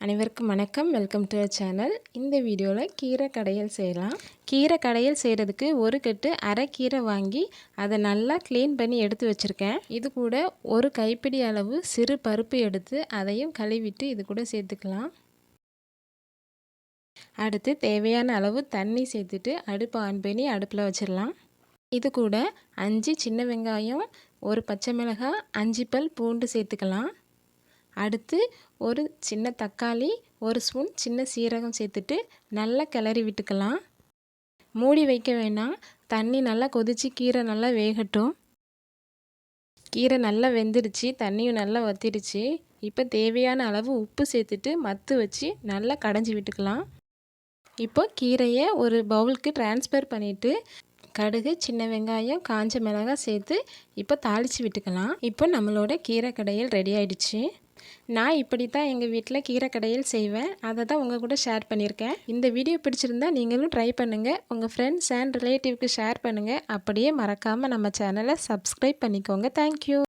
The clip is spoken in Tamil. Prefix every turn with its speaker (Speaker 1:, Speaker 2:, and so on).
Speaker 1: அனைவருக்கும் வணக்கம். Welcome to channel. இந்த வீடியோவில் கீரை கடையல் செய்யலாம். கீரை கடையல் செய்கிறதுக்கு ஒரு கட்டு அரைக்கீரை வாங்கி அதை நல்லா க்ளீன் பண்ணி எடுத்து வச்சுருக்கேன். இது கூட ஒரு கைப்பிடி அளவு சிறு பருப்பு எடுத்து அதையும் கழுவிட்டு இது கூட சேர்த்துக்கலாம். அடுத்து தேவையான அளவு தண்ணி சேர்த்துட்டு அடுப்பு ஆன் பண்ணி அடுப்பில் வச்சிடலாம். இது கூட 5 சின்ன வெங்காயம், ஒரு பச்சை மிளகாய், 5 பல் பூண்டு சேர்த்துக்கலாம். அடுத்து ஒரு சின்ன தக்காளி, ஒரு ஸ்பூன் சின்ன சீரகம் சேர்த்துட்டு நல்லா கிளறி விட்டுக்கலாம். மூடி வைக்க வேண்டாம். தண்ணி நல்லா கொதித்து கீரை நல்லா வேகட்டும். கீரை நல்லா வெந்துடுச்சு, தண்ணியும் நல்லா வற்றிடுச்சு. இப்போ தேவையான அளவு உப்பு சேர்த்துட்டு மத்து வச்சு நல்லா கடைஞ்சி விட்டுக்கலாம். இப்போ கீரையை ஒரு பவுலுக்கு ட்ரான்ஸ்ஃபர் பண்ணிவிட்டு கடுகு, சின்ன வெங்காயம், காஞ்ச மிளகாய் சேர்த்து இப்போ தாளித்து விட்டுக்கலாம். இப்போ நம்மளோட கீரை கடையல் ரெடி ஆகிடுச்சு. நான் இப்படி தான் எங்கள் வீட்டில் கீரை கடையல் செய்வேன். அதை தான் உங்கள் கூட ஷேர் பண்ணியிருக்கேன். இந்த வீடியோ பிடிச்சிருந்தா நீங்களும் ட்ரை பண்ணுங்கள். உங்கள் ஃப்ரெண்ட்ஸ் அண்ட் ரிலேட்டிவ்க்கு ஷேர் பண்ணுங்கள். அப்படியே மறக்காமல் நம்ம சேனலை சப்ஸ்கிரைப் பண்ணிக்கோங்க. தேங்க்யூ.